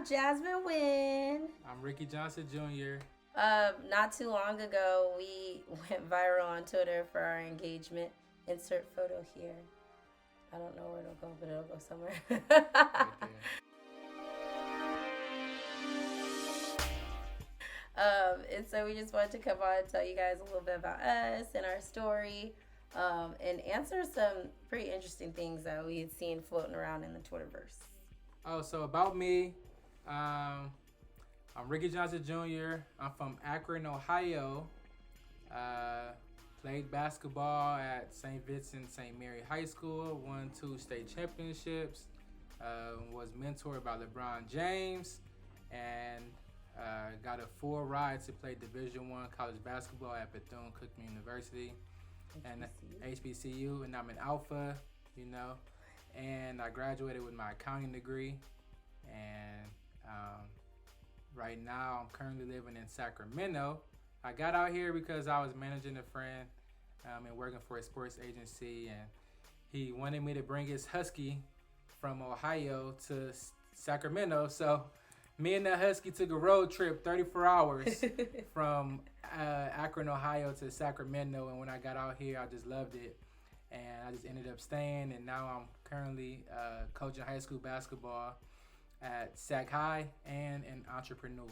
Jasmine Wynn. I'm Ricky Johnson Jr. Not too long ago, we went viral on Twitter for our engagement. Insert photo here. I don't know where it'll go, but it'll go somewhere. Right there. And so we just wanted to come on and tell you guys a little bit about us and our story, and answer some pretty interesting things that we had seen floating around in the Twitterverse. Oh, so about me, I'm Ricky Johnson Jr. I'm from Akron, Ohio. Played basketball at St. Vincent St. Mary High School. Won 2 state championships. Was mentored by LeBron James, and got a full ride to play Division I college basketball at Bethune-Cookman University and HBCU, and I'm an Alpha, and I graduated with my accounting degree, and right now I'm currently living in Sacramento. I got out here because I was managing a friend and working for a sports agency, and he wanted me to bring his husky from Ohio to Sacramento, so me and that husky took a road trip 34 hours from Akron, Ohio to Sacramento, and when I got out here, I just loved it, and I just ended up staying, and now I'm currently coaching high school basketball at Sac High and an entrepreneur.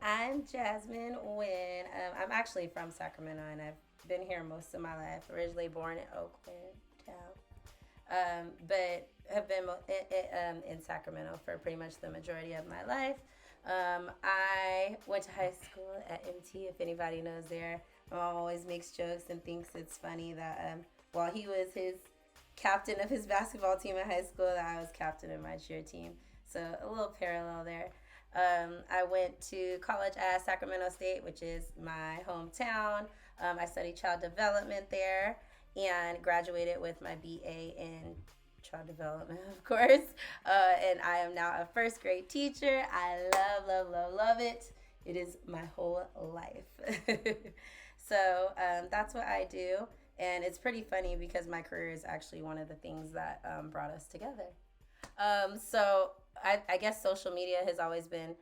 I'm Jasmine Wynn. I'm actually from Sacramento, and I've been here most of my life. Originally born in Oakland town, but have been in Sacramento for pretty much the majority of my life. I went to high school at MT, if anybody knows there. My mom always makes jokes and thinks it's funny that while he was his captain of his basketball team in high school, that I was captain of my cheer team. So a little parallel there. I went to college at Sacramento State, which is my hometown. I studied child development there and graduated with my BA in child development, of course. And I am now a first grade teacher. I love it. It is my whole life. So that's what I do. And it's pretty funny because my career is actually one of the things that brought us together. So I guess social media has always been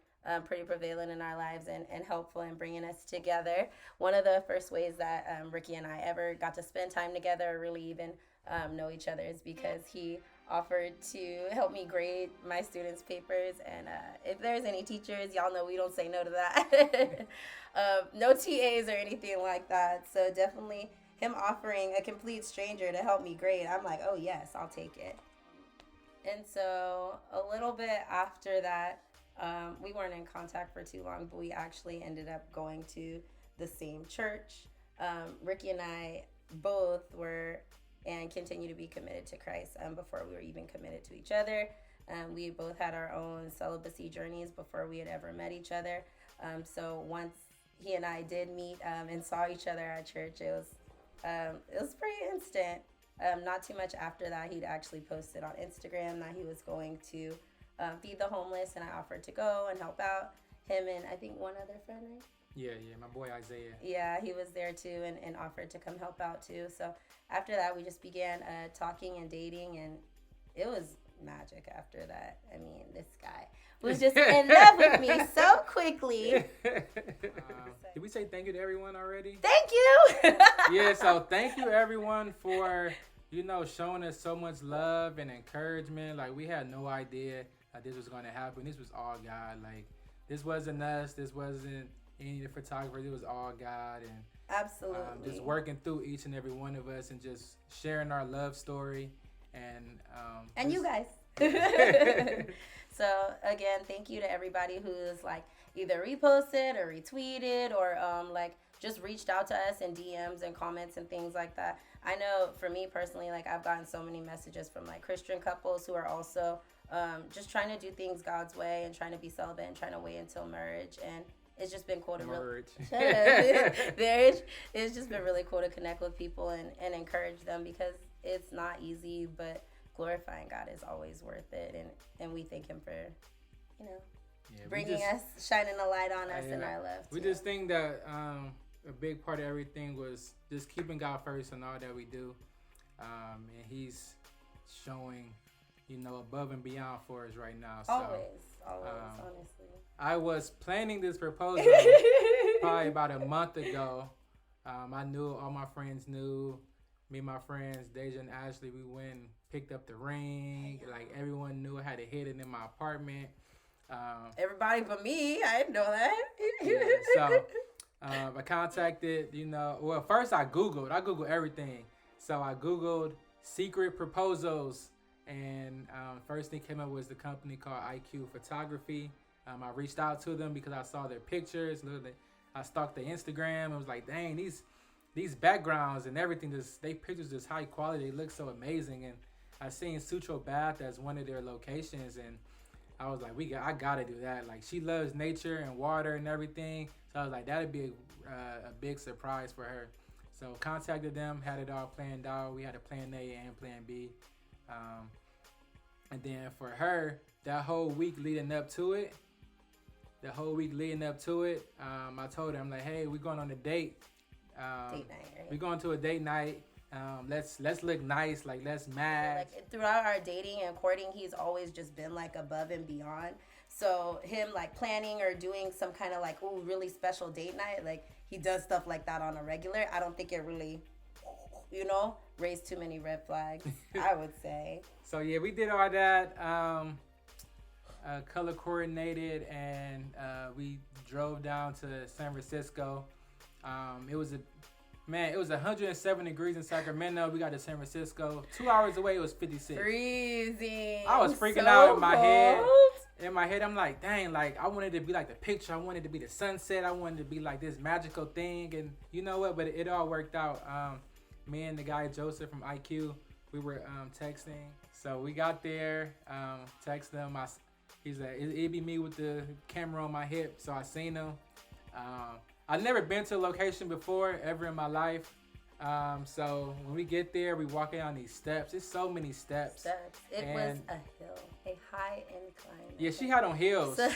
pretty prevalent in our lives and helpful in bringing us together. One of the first ways that Ricky and I ever got to spend time together, or really even know each other, is because he offered to help me grade my students' papers. And if there's any teachers, y'all know we don't say no to that. No TAs or anything like that. So definitely him offering a complete stranger to help me grade, I'm like, oh yes, I'll take it. And so a little bit after that, we weren't in contact for too long, but we actually ended up going to the same church. Ricky and I both were and continue to be committed to Christ before we were even committed to each other. We both had our own celibacy journeys before we had ever met each other. So once he and I did meet and saw each other at church, it was pretty instant. Not too much after that, he'd actually posted on Instagram that he was going to feed the homeless, and I offered to go and help out him and I think one other friend, right? Yeah, my boy Isaiah. Yeah, he was there too and offered to come help out too. So after that, we just began talking and dating, and it was magic after that. I mean, this guy was just in love with me so quickly. Did we say thank you to everyone already? Thank you! Yeah, so thank you everyone for, showing us so much love and encouragement. Like, we had no idea that this was going to happen. This was all God. Like, this wasn't us. This wasn't any of the photographers. It was all God. And absolutely. Just working through each and every one of us and just sharing our love story. And you guys. So, again, thank you to everybody who's, either reposted or retweeted or, just reached out to us in DMs and comments and things like that. I know for me personally, I've gotten so many messages from, Christian couples who are also just trying to do things God's way and trying to be celibate and trying to wait until marriage. And it's just been cool to marriage. Marriage. It's just been really cool to connect with people and encourage them, because it's not easy, but glorifying God is always worth it. And we thank him for, bringing us, shining a light on us in our love. We just think that a big part of everything was just keeping God first in all that we do. And he's showing above and beyond for us right now. So, always, honestly. I was planning this proposal probably about a month ago. I knew, all my friends knew. Me and my friends, Deja and Ashley, we went and picked up the ring. Like, everyone knew I had it hidden in my apartment. Everybody but me, I didn't know that. So I contacted, well, first I Googled everything. So I Googled secret proposals, and first thing came up was the company called IQ Photography. I reached out to them because I saw their pictures. I stalked their Instagram and was like, dang, these backgrounds and everything, they pictures just high quality. They look so amazing. And I seen Sutro Bath as one of their locations, and I was like, I gotta do that. Like, she loves nature and water and everything. So I was like, that'd be a big surprise for her. So contacted them, had it all planned out. We had a plan A and plan B. And then for her, that whole week leading up to it, I told her, I'm like, hey, we're going on a date. Date night, right? We're going to a date night. Let's look nice, like let's match. Like, throughout our dating and courting, he's always just been like above and beyond. So him like planning or doing some kind of like really special date night, like he does stuff like that on a regular. I don't think it really, raised too many red flags. I would say. So yeah, we did all that. Color coordinated, and we drove down to San Francisco. It was 107 degrees in Sacramento. We got to San Francisco. 2 hours away, it was 56. Freezing. I was freaking out in my head. In my head, I'm like, dang, like I wanted to be like the picture. I wanted to be the sunset. I wanted to be like this magical thing. And you know what? But it all worked out. Me and the guy, Joseph from IQ, we were texting. So we got there, text him. He's like, it'd be me with the camera on my hip. So I seen him. I've never been to a location before, ever in my life. So when we get there, we walk down these steps. It's so many steps. It was a hill, a high incline. Yeah, she had on heels. So,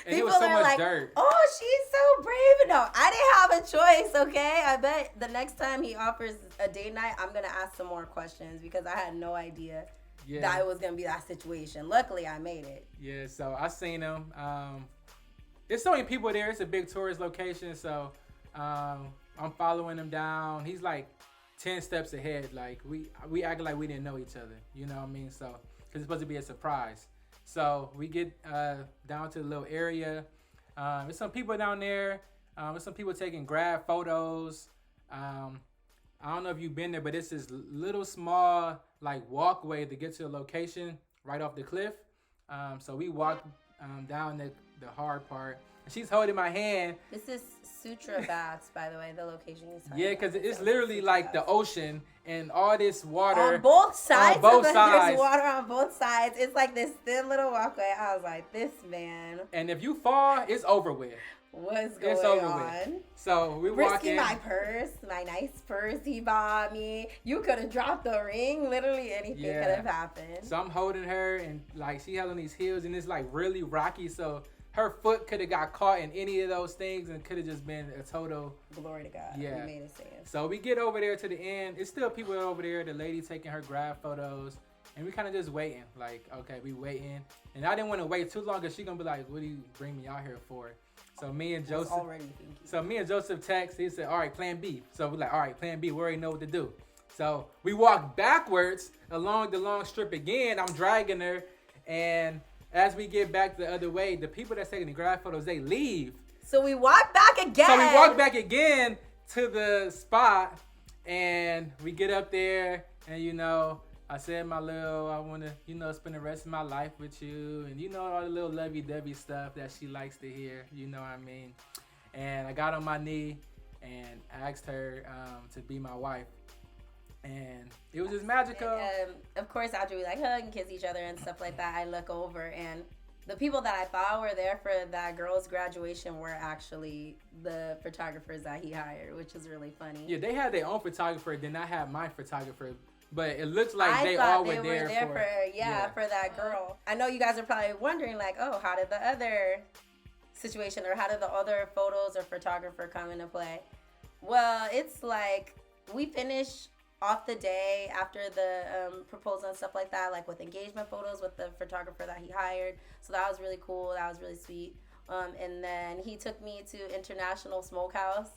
and it was so much dirt. Oh, she's so brave. No, I didn't have a choice, okay? I bet the next time he offers a date night, I'm going to ask some more questions because I had no idea that it was going to be that situation. Luckily, I made it. Yeah, so I seen him. There's so many people there. It's a big tourist location, so I'm following him down. He's like 10 steps ahead. Like we acted like we didn't know each other. You know what I mean? So because it's supposed to be a surprise. So we get down to the little area. There's some people down there. There's some people taking grab photos. I don't know if you've been there, but it's this little small like walkway to get to the location right off the cliff. So we walk down the hard part. And she's holding my hand. This is Sutro Baths, by the way, the location he's talking Yeah, because it's literally like the ocean and all this water. On both sides? There's sides. water on both sides. It's like this thin little walkway. I was like, this man. And if you fall, it's over with. What's going on? So we walk in. in. My purse, my nice purse he bought me. You could have dropped the ring. Literally anything could have happened. So I'm holding her, and like she held on these heels, and it's like really rocky. So her foot could have got caught in any of those things and could have just been a total... Glory to God. Yeah. You made it safe. So we get over there to the end. It's still people over there. The lady taking her grab photos. And we kind of just waiting. Like, okay, we waiting. And I didn't want to wait too long because she going to be like, what do you bring me out here for? So me and Joseph... text. He said, all right, plan B. So we're like, all right, plan B. We already know what to do. So we walk backwards along the long strip again. I'm dragging her. And... as we get back the other way, the people that's taking the grab photos, they leave. So we walk back again. So we walk back again to the spot, and we get up there, and I said I want to, spend the rest of my life with you, and all the little lovey-dovey stuff that she likes to hear, you know what I mean? And I got on my knee and asked her to be my wife. And it was just magical. And, of course, after we hug and kiss each other and stuff like that, I look over and the people that I thought were there for that girl's graduation were actually the photographers that he hired, which is really funny. Yeah, they had their own photographer, then I had my photographer. But it looks like they all were there for that girl. I know you guys are probably wondering, like, oh, how did the other situation or how did the other photos or photographer come into play? Well, it's like we finished off the day after the proposal and stuff like that, like with engagement photos with the photographer that he hired. So that was really cool. That was really sweet. And then he took me to International Smokehouse.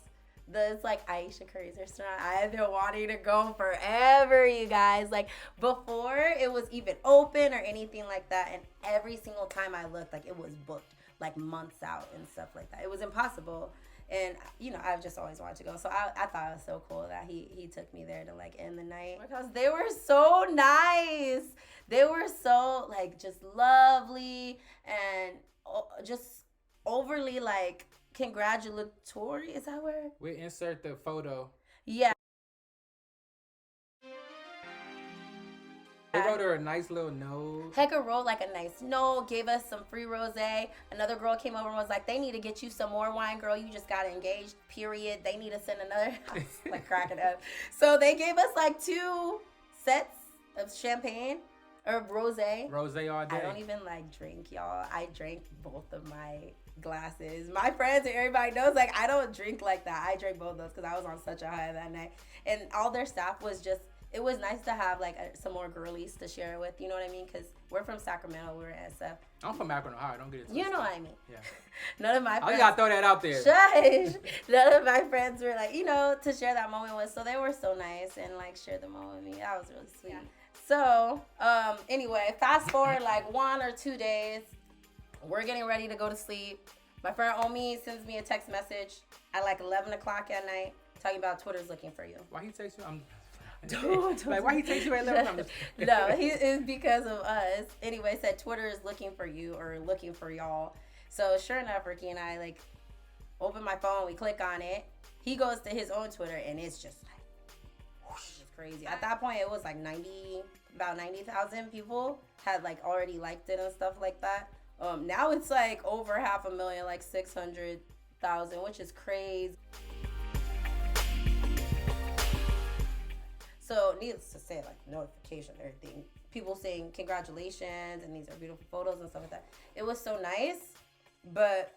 It's like Aisha Curry's restaurant. I've been wanting to go forever, you guys. Like before it was even open or anything like that. And every single time I looked, like it was booked like months out and stuff like that. It was impossible. And, you know, I've just always wanted to go. So I thought it was so cool that he took me there to, like, end the night. Because they were so nice. They were so, like, just lovely and just overly, like, congratulatory. Is that word? We insert the photo. Yeah. They wrote her a nice little note. Hecka wrote like a nice note, gave us some free rosé. Another girl came over and was like, they need to get you some more wine, girl. You just got engaged, period. They need to send another. I was like cracking up. So they gave us like 2 sets of champagne or rosé. Rosé all day. I don't even like drink, y'all. I drank both of my glasses. My friends and everybody knows, like, I don't drink like that. I drank both of those because I was on such a high that night. And all their staff was just, it was nice to have like some more girlies to share it with, you know what I mean? Because we're from Sacramento, we're in SF. I'm from Akron, Ohio. Don't get it. You know what I mean? Yeah. None of my friends. You gotta throw that out there. Shush. None of my friends were like, you know, to share that moment with. So they were so nice and like shared the moment with me. That was really sweet. Yeah. So anyway, fast forward like 1 or 2 days, we're getting ready to go to sleep. My friend Omi sends me a text message at like 11 o'clock at night talking about Twitter's looking for you. Why he takes you? Don't why he takes you at 11? No, he is because of us. Anyway, said Twitter is looking for you or looking for y'all. So sure enough, Ricky and I like open my phone, we click on it. He goes to his own Twitter and it's just like whoosh, it's crazy. At that point it was like about 90,000 people had like already liked it and stuff like that. Now it's like over 500,000, like 600,000, which is crazy. So needless to say, like notification, everything. People saying congratulations and these are beautiful photos and stuff like that. It was so nice. But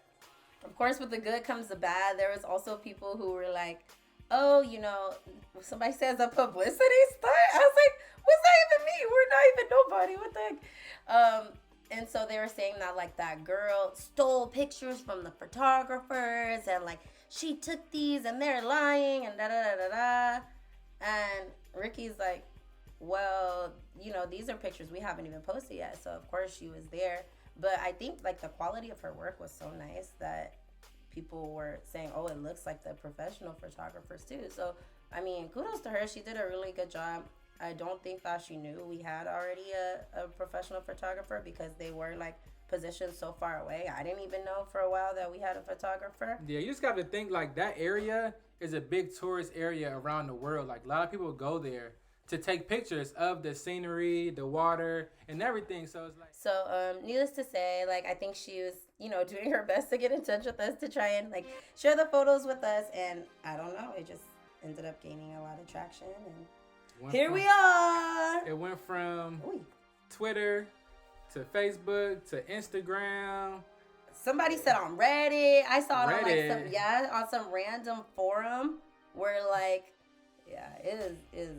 of course with the good comes the bad. There was also people who were like, oh, you know, somebody says a publicity stunt. I was like, what's that even mean? We're not even nobody. What the heck? And so they were saying that like that girl stole pictures from the photographers and like she took these and they're lying and da da da da da. And Ricky's like, well, you know, these are pictures we haven't even posted yet. So, of course, she was there. But I think, like, the quality of her work was so nice that people were saying, oh, it looks like the professional photographers, too. So, I mean, kudos to her. She did a really good job. I don't think that she knew we had already a professional photographer because they were, like, positioned so far away. I didn't even know for a while that we had a photographer. Yeah, you just got to think, like, that area is a big tourist area around the world. Like, a lot of people go there to take pictures of the scenery, the water, and everything. So it's like... So, needless to say, like, I think she was, you know, doing her best to get in touch with us to try and, like, share the photos with us. And I don't know, it just ended up gaining a lot of traction. And here we are. It went from Twitter to Facebook to Instagram. Somebody said on Reddit. I saw it on some random forum where like, yeah, it is.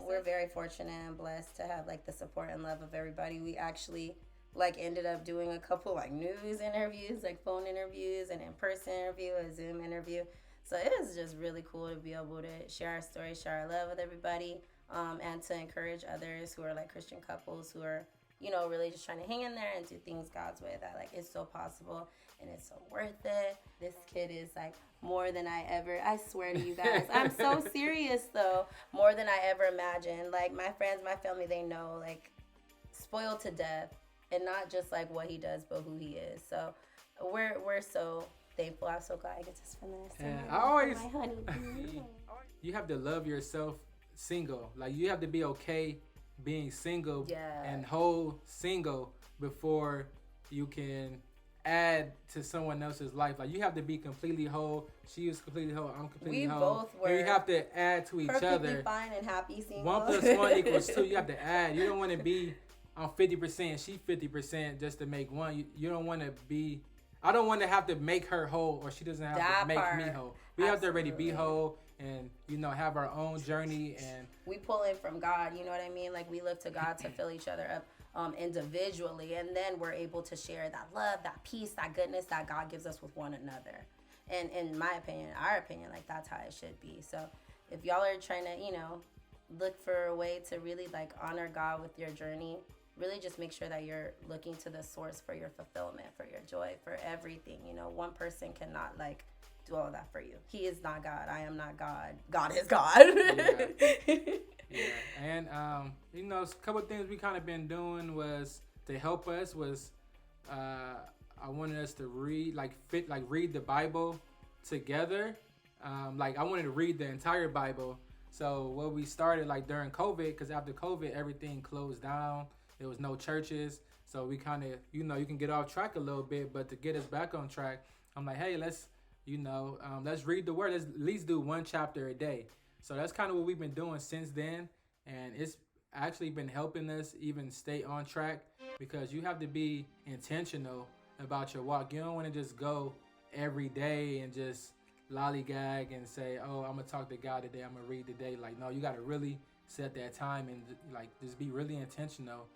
We're very fortunate and blessed to have like the support and love of everybody. We actually like ended up doing a couple like news interviews, like phone interviews, and in-person interview, a Zoom interview. So it is just really cool to be able to share our story, share our love with everybody, and to encourage others who are like Christian couples who are, you know, really just trying to hang in there and do things God's way. That like it's so possible and it's so worth it. This kid is like more than I swear to you guys. I'm so serious though. More than I ever imagined. Like my friends, my family, they know like spoiled to death, and not just like what he does, but who he is. So we're so thankful. I'm so glad I get to spend this time with my honey. You have to love yourself single. Like you have to be okay being single and whole single before you can add to someone else's life. Like you have to be completely whole. She was completely whole. I'm completely whole. We both were. And you have to add to each other. Perfectly fine and happy single. 1 + 1 = 2. You have to add. You don't want to be on 50%. She 50% just to make one. You don't want to be. I don't want to have to make her whole, or she doesn't have to make me whole. We have to already be whole and have our own journey, and we pull in from God. You know what I mean? Like, we look to God to fill each other up individually, and then we're able to share that love, that peace, that goodness that God gives us with one another. And in my opinion, our opinion, like, that's how it should be. So if y'all are trying to, look for a way to really, like, honor God with your journey, really just make sure that you're looking to the source for your fulfillment, for your joy, for everything. One person cannot, like, do all that for you. He is not God. I am not God. God is God. Yeah. And, a couple of things we kind of been doing was to help us was, I wanted us to read the Bible together. I wanted to read the entire Bible. So what we started, like, during COVID, because after COVID, everything closed down. There was no churches. So we kind of, you can get off track a little bit, but to get us back on track, I'm like, hey, let's read the word. Let's at least do one chapter a day. So that's kind of what we've been doing since then. And it's actually been helping us even stay on track, because you have to be intentional about your walk. You don't want to just go every day and just lollygag and say, oh, I'm going to talk to God today, I'm going to read today. Like, no, you got to really set that time and, like, just be really intentional.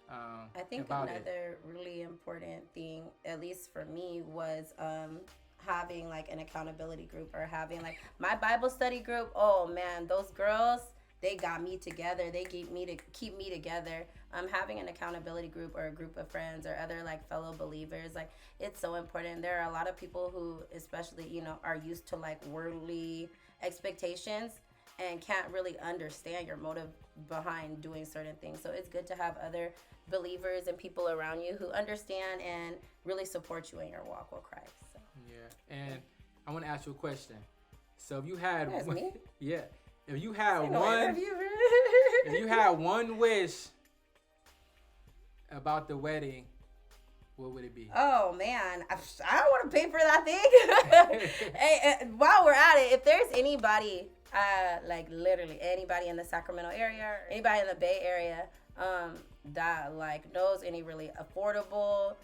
I think another really important thing, at least for me, was having, like, an accountability group, or having, like, my Bible study group. Oh man, those girls, they got me together. They keep me together. Having an accountability group, or a group of friends, or other, like, fellow believers, like, it's so important. There are a lot of people who, especially, are used to, like, worldly expectations and can't really understand your motive behind doing certain things. So it's good to have other believers and people around you who understand and really support you in your walk with Christ. So. Yeah, and I want to ask you a question. So if you had me? Yeah, if you had if you had one wish about the wedding, what would it be? Oh man, I don't want to pay for that thing. Hey, while we're at it, if there's anybody, like, literally anybody in the Sacramento area, or anybody in the Bay Area, that, like, knows any really affordable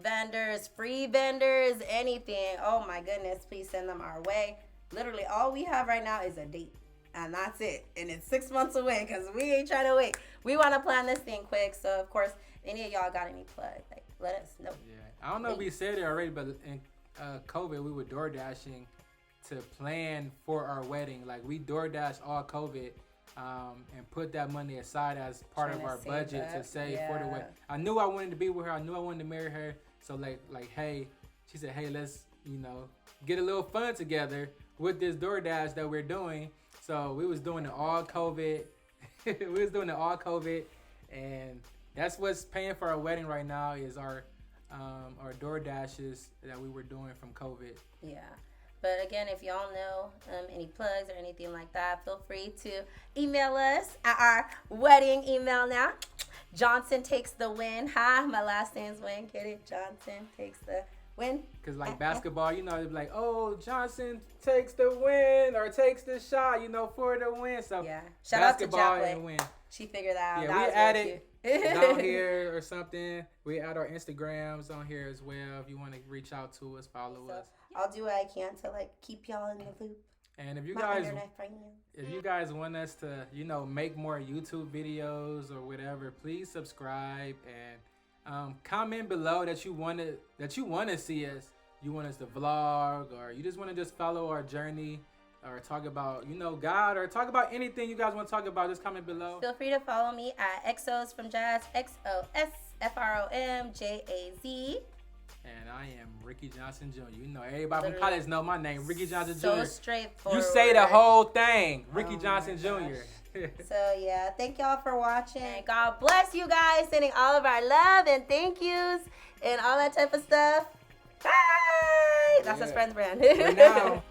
vendors, free vendors, anything, oh my goodness, please send them our way. Literally all we have right now is a date, and that's it, and it's 6 months away, because we ain't trying to wait. We want to plan this thing quick. So of course, any of y'all got any plug, like, let us know. Yeah, I don't know if we said it already, but in COVID, we were door dashing to plan for our wedding. Like, we door dashed all COVID, and put that money aside as part of our budget to save for the wedding. I knew I wanted to be with her. I knew I wanted to marry her. So like, hey, she said, hey, let's, get a little fun together with this DoorDash that we're doing. So we was doing it all COVID. And that's what's paying for our wedding right now is our DoorDashes that we were doing from COVID. Yeah. But again, if y'all know any plugs or anything like that, feel free to email us at our wedding email now. Johnson takes the win. My last name's Win. Get it? Johnson takes the win. Because, like, basketball, they'd be like, oh, Johnson takes the win or takes the shot, for the win. So, yeah. Shout out to and win. She figured that out. Yeah, that we added down here or something. We add our Instagrams on here as well. If you want to reach out to us, follow us. I'll do what I can to, like, keep y'all in the loop. And if you guys want us to, make more YouTube videos or whatever, please subscribe and comment below that you want to see us. You want us to vlog, or you just want to just follow our journey, or talk about, God, or talk about anything you guys want to talk about. Just comment below. Feel free to follow me at Exos from Jazz, XOSFROMJAZ. And I am Ricky Johnson Jr. Everybody from college know my name, Ricky Johnson Jr. So straightforward. You say the whole thing, Ricky Johnson Jr. So yeah, thank y'all for watching. God bless you guys. Sending all of our love and thank yous and all that type of stuff. Bye. That's his friend's brand. For now.